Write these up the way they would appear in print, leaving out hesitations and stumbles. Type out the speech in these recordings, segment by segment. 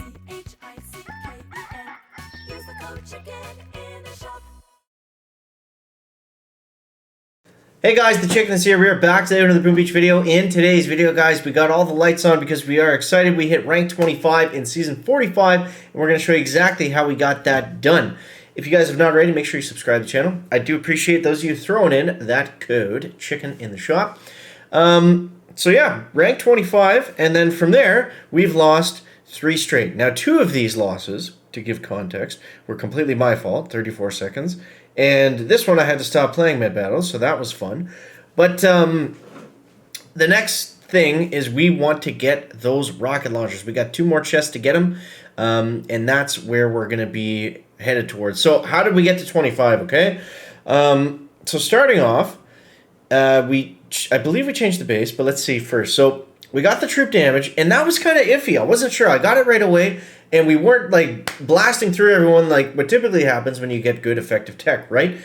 Use the code CHICKEN in the shop. Hey guys, the Chicken is here. We are back today with another Boom Beach video. In today's video, guys, we got all the lights on because we are excited. We hit rank 25 in season 45, and we're going to show you exactly how we got that done. If you guys have not already, make sure you subscribe to the channel. I do appreciate those of you throwing in that code CHICKEN in the shop. So yeah, rank 25, and then from there, we've lost 3 straight. Now, 2 of these losses, to give context, were completely my fault, 34 seconds. And this one I had to stop playing mid-battle, so that was fun. But the next thing is we want to get those rocket launchers. We got 2 more chests to get them, and that's where we're going to be headed towards. So how did we get to 25, okay? So starting off, I believe we changed the base, but let's see first. So we got the troop damage, and that was kind of iffy. I wasn't sure. I got it right away, and we weren't like blasting through everyone like what typically happens when you get good effective tech, right?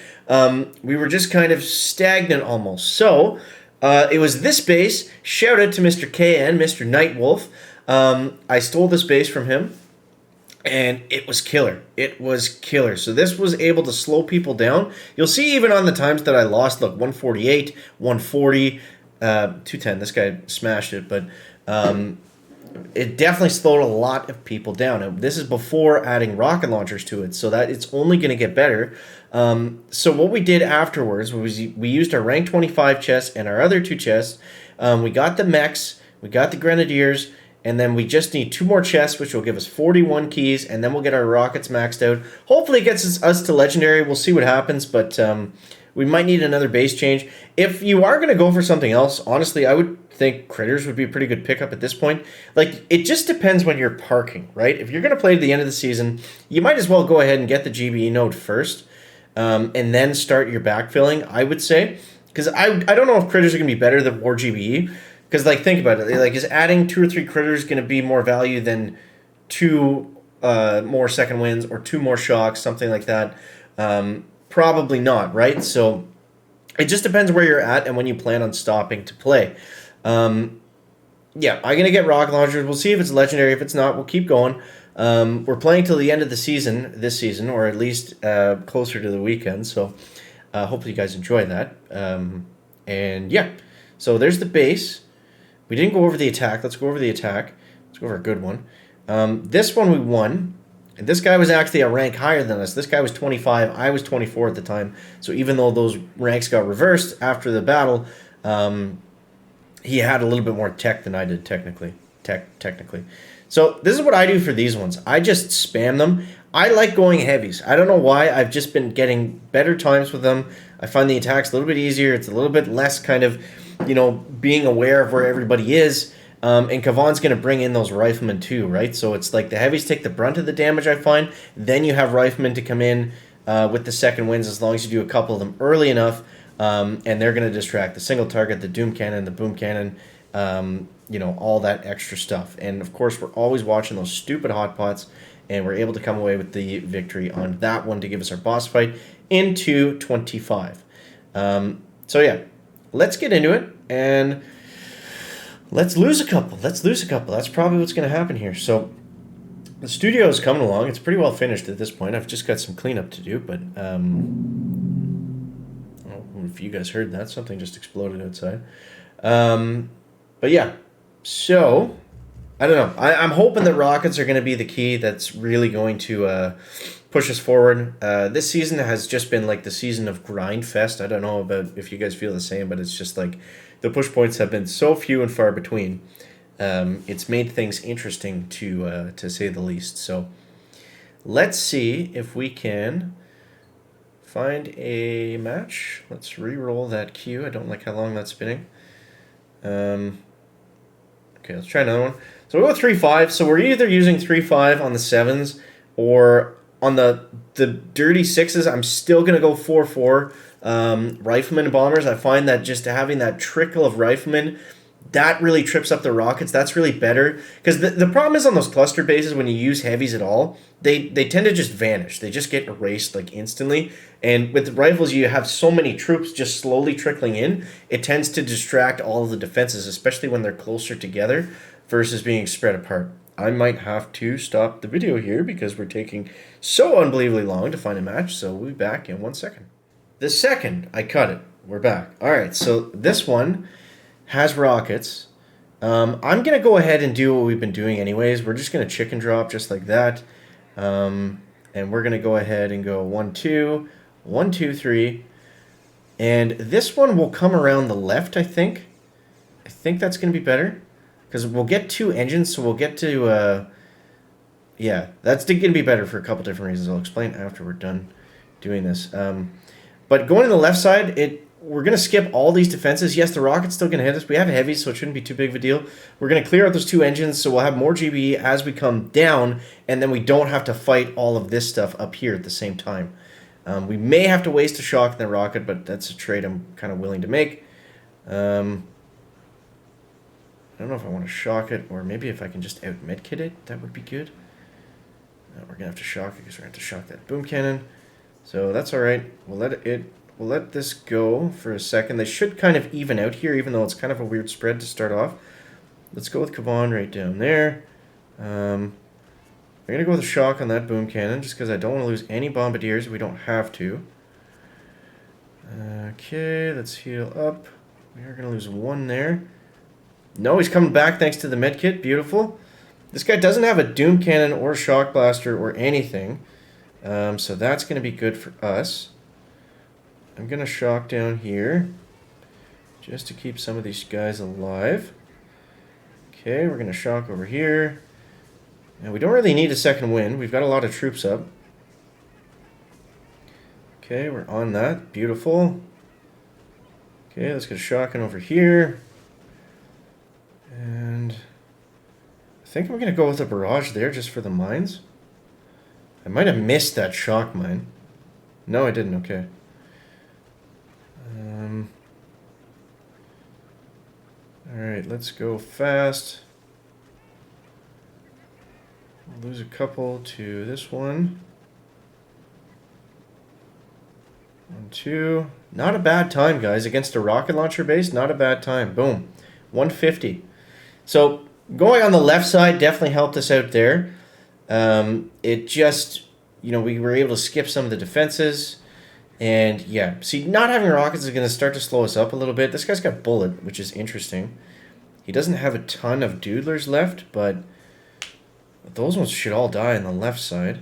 We were just kind of stagnant almost. So it was this base. Shout out to Mr. KN, Mr. Nightwolf. I stole this base from him, and it was killer. It was killer. So this was able to slow people down. You'll see even on the times that I lost, look, 148, 140, 210. This guy smashed it, but it definitely slowed a lot of people down. And this is before adding rocket launchers to it, so that it's only going to get better. So what we did afterwards was we used our rank 25 chests and our other 2 chests. We got the mechs, we got the grenadiers, and then we just need 2 more chests, which will give us 41 keys, and then we'll get our rockets maxed out. Hopefully it gets us to legendary. We'll see what happens, but we might need another base change. If you are going to go for something else, honestly, I would think critters would be a pretty good pickup at this point. Like, it just depends when you're parking, right? If you're going to play to the end of the season, you might as well go ahead and get the GBE node first, and then start your backfilling, I would say. Because I don't know if critters are going to be better than War GBE. Because, like, think about it. Like, is adding 2 or 3 critters going to be more value than 2 more second wins or 2 more shocks, something like that? Probably not, right? So it just depends where you're at and when you plan on stopping to play. Yeah, I'm going to get rocket launchers. We'll see if it's legendary. If it's not, we'll keep going. We're playing till the end of the season, this season, or at least closer to the weekend. So hopefully you guys enjoy that. And yeah, so there's the base. We didn't go over the attack. Let's go over the attack. Let's go over a good one. This one we won. And this guy was actually a rank higher than us. This guy was 25. I was 24 at the time. So even though those ranks got reversed after the battle, he had a little bit more tech than I did technically. So this is what I do for these ones. I just spam them. I like going heavies. I don't know why. I've just been getting better times with them. I find the attacks a little bit easier. It's a little bit less kind of, being aware of where everybody is. And Kavan's going to bring in those riflemen too, right? So it's like the heavies take the brunt of the damage, I find. Then you have riflemen to come in with the second wins as long as you do a couple of them early enough. And they're going to distract the single target, the doom cannon, the boom cannon, all that extra stuff. And of course, we're always watching those stupid hot pots, and we're able to come away with the victory on that one to give us our boss fight into 25. So yeah, let's get into it, and let's lose a couple. That's probably what's going to happen here. So the studio is coming along. It's pretty well finished at this point. I've just got some cleanup to do, but I don't know if you guys heard that. Something just exploded outside. But yeah, so I don't know. I'm hoping that rockets are going to be the key that's really going to push us forward. This season has just been like the season of grind fest. I don't know about if you guys feel the same, but it's just like the push points have been so few and far between. It's made things interesting to say the least. So let's see if we can find a match. Let's re-roll that queue. I don't like how long that's spinning. Okay, let's try another one. So we'll go 3-5. So we're either using 3-5 on the 7s, or on the dirty 6s, I'm still going to go 4-4. Riflemen and bombers, I find that just having that trickle of riflemen, that really trips up the rockets. That's really better. Because the problem is on those cluster bases, when you use heavies at all, they tend to just vanish. They just get erased like instantly. And with the rifles, you have so many troops just slowly trickling in. It tends to distract all of the defenses, especially when they're closer together versus being spread apart. I might have to stop the video here because we're taking so unbelievably long to find a match. So we'll be back in 1 second. The second I cut it, we're back. All right, so this one has rockets. I'm going to go ahead and do what we've been doing anyways. We're just going to chicken drop just like that. And we're going to go ahead and go 1, 2, 1, 2, 3. And this one will come around the left, I think. I think that's going to be better. Because we'll get 2 engines, so we'll get to... yeah, that's going to be better for a couple different reasons. I'll explain after we're done doing this. But going to the left side, we're going to skip all these defenses. Yes, the rocket's still going to hit us. We have heavies, so it shouldn't be too big of a deal. We're going to clear out those 2 engines, so we'll have more GBE as we come down, and then we don't have to fight all of this stuff up here at the same time. We may have to waste a shock in the rocket, but that's a trade I'm kind of willing to make. I don't know if I want to shock it, or maybe if I can just out-medkit it, that would be good. We're going to have to shock it, because we're going to have to shock that boom cannon. So that's all right. We'll let this go for a second. They should kind of even out here, even though it's kind of a weird spread to start off. Let's go with Kavan right down there. I'm going to go with a shock on that boom cannon, just because I don't want to lose any bombardiers if we don't have to. Okay, let's heal up. We are going to lose 1 there. No, he's coming back thanks to the medkit. Beautiful. This guy doesn't have a doom cannon or shock blaster or anything. So that's going to be good for us. I'm going to shock down here just to keep some of these guys alive. Okay, we're going to shock over here. And we don't really need a second wind. We've got a lot of troops up. Okay, we're on that. Beautiful. Okay, let's get shocking over here. And I think I'm going to go with a barrage there just for the mines. I might have missed that shock mine. No, I didn't. Okay. Alright, let's go fast. We'll lose a couple to this one. 1, 2. Not a bad time, guys. Against a rocket launcher base, not a bad time. Boom. 150. So, going on the left side definitely helped us out there. It just, we were able to skip some of the defenses. And, yeah, see, not having rockets is going to start to slow us up a little bit. This guy's got bullet, which is interesting. He doesn't have a ton of doodlers left, but those ones should all die on the left side.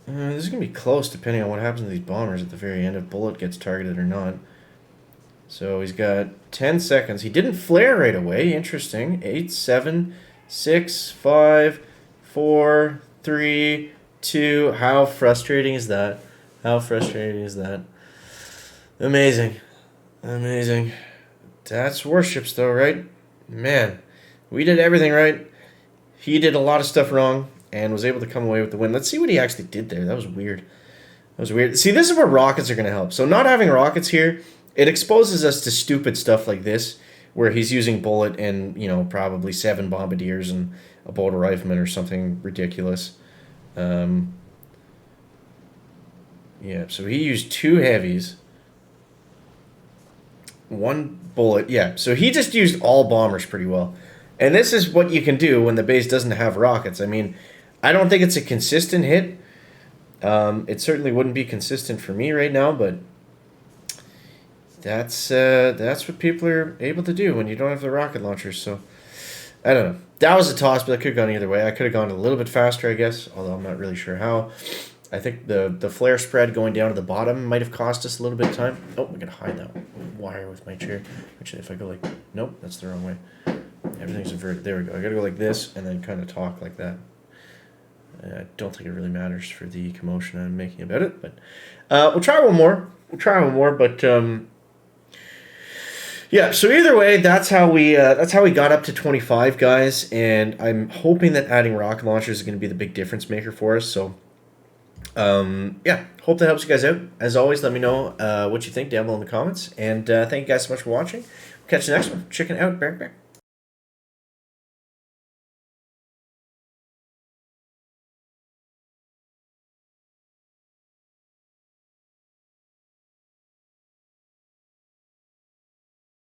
This is going to be close, depending on what happens to these bombers at the very end, if bullet gets targeted or not. So he's got 10 seconds. He didn't flare right away. Interesting. 8, 7, 6, 5, 4, 3, 2. How frustrating is that? How frustrating is that? Amazing. Amazing. That's Warships, though, right? Man, we did everything right. He did a lot of stuff wrong and was able to come away with the win. Let's see what he actually did there. That was weird. That was weird. See, this is where rockets are going to help. So not having rockets here, it exposes us to stupid stuff like this, where he's using bullet and, probably 7 bombardiers and a bolt rifleman or something ridiculous. Yeah, so he used 2 heavies. 1 bullet. Yeah, so he just used all bombers pretty well. And this is what you can do when the base doesn't have rockets. I mean, I don't think it's a consistent hit. It certainly wouldn't be consistent for me right now, but that's what people are able to do when you don't have the rocket launchers. So, I don't know. That was a toss, but that could have gone either way. I could have gone a little bit faster, I guess, although I'm not really sure how. I think the flare spread going down to the bottom might have cost us a little bit of time. Oh, I gotta hide that wire with my chair. Actually, if I go like... Nope, that's the wrong way. Everything's inverted. There we go. I gotta go like this and then kind of talk like that. I don't think it really matters for the commotion I'm making about it, but we'll try one more. But yeah. So either way, that's how we got up to 25, guys. And I'm hoping that adding rocket launchers is going to be the big difference maker for us. So yeah, hope that helps you guys out. As always, let me know what you think down below in the comments. And thank you guys so much for watching. Catch you next one. Chicken out. Bear.